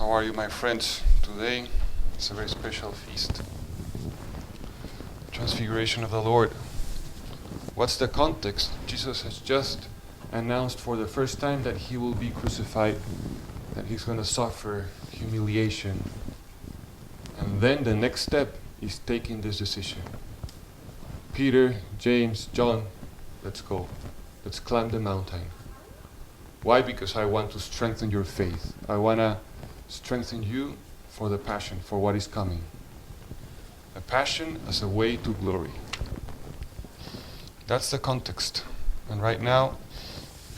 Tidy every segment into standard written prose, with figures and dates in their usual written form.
How are you, my friends? Today is a very special feast. Transfiguration of the Lord. What's the context? Jesus has just announced for the first time that he will be crucified, that he's going to suffer humiliation. And then the next step is taking this decision. Peter, James, John, let's go. Let's climb the mountain. Why? Because I want to strengthen your faith. I want to strengthen you for the passion, for what is coming. A passion as a way to glory. That's the context. And right now,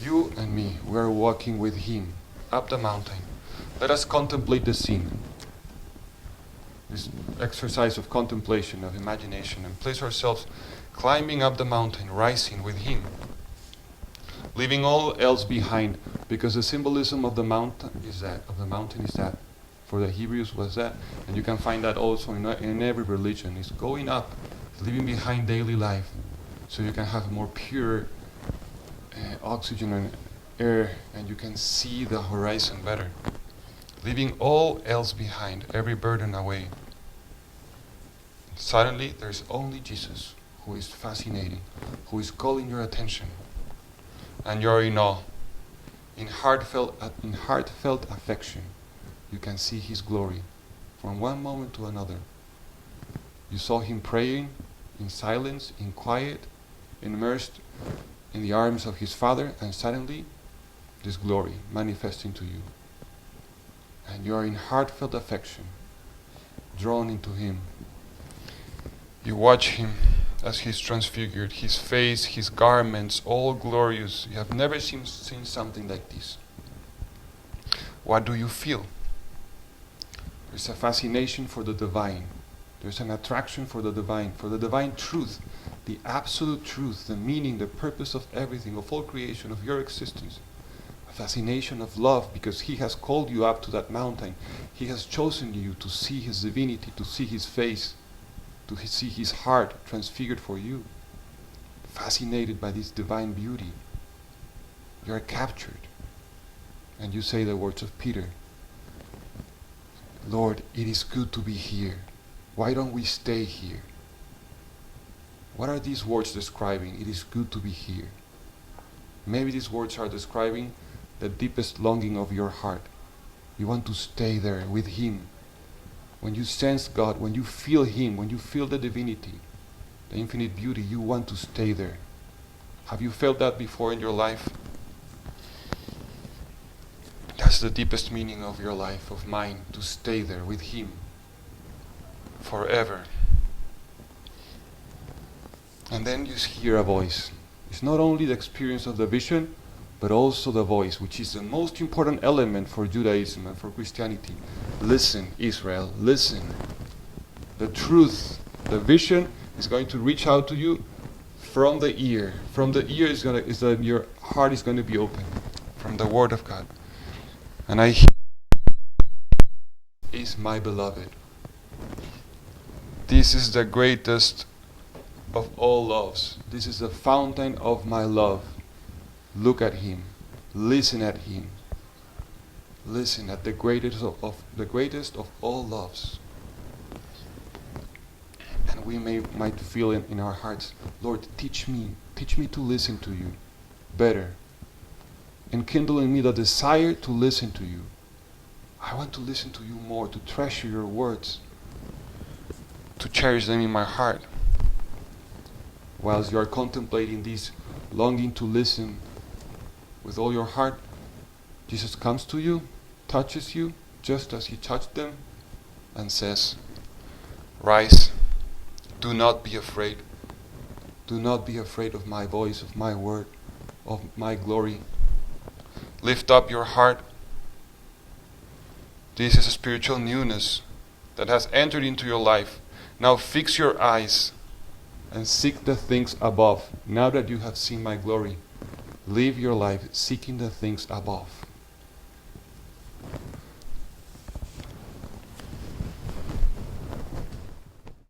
you and me, we are walking with him up the mountain. Let us contemplate the scene. This exercise of contemplation, of imagination, and place ourselves climbing up the mountain, rising with him. Leaving all else behind, because the symbolism of the mountain is that, for the Hebrews was that, and you can find that also in every religion. It's going up, leaving behind daily life, so you can have more pure oxygen and air, and you can see the horizon better. Leaving all else behind, every burden away. Suddenly, there's only Jesus, who is fascinating, who is calling your attention. And you're in awe, in heartfelt affection. You can see his glory from one moment to another. You saw him praying in silence, in quiet, immersed in the arms of his Father, and suddenly this glory manifesting to you. And you are in heartfelt affection, drawn into him. You watch him as he's transfigured, his face, his garments, all glorious. You have never seen something like this. What do you feel? There's a fascination for the divine. There's an attraction for the divine truth, the absolute truth, the meaning, the purpose of everything, of all creation, of your existence. A fascination of love, because he has called you up to that mountain. He has chosen you to see his divinity, to see his face, to see his heart transfigured for you. Fascinated by this divine beauty. You are captured. And you say the words of Peter. Lord, it is good to be here. Why don't we stay here? What are these words describing? It is good to be here. Maybe these words are describing the deepest longing of your heart. You want to stay there with him. When you sense God, when you feel him, when you feel the divinity, the infinite beauty, you want to stay there. Have you felt that before in your life? That's the deepest meaning of your life, of mine, to stay there with him forever. And then you hear a voice. It's not only the experience of the vision, but also the voice, which is the most important element for Judaism and for Christianity. Listen, Israel, listen. The truth, the vision is going to reach out to you from the ear. From the ear your heart is going to be open from the Word of God. And I hear is my beloved. This is the greatest of all loves. This is the fountain of my love. Look at him. Listen at him. Listen at the greatest of all loves. And we might feel in our hearts, Lord, teach me to listen to you better. Enkindle in me the desire to listen to you. I want to listen to you more, to treasure your words, to cherish them in my heart. Whilst you are contemplating this, longing to listen with all your heart, Jesus comes to you, touches you, just as he touched them, and says, rise, do not be afraid. Do not be afraid of my voice, of my word, of my glory. Lift up your heart. This is a spiritual newness that has entered into your life. Now fix your eyes and seek the things above. Now that you have seen my glory, live your life seeking the things above.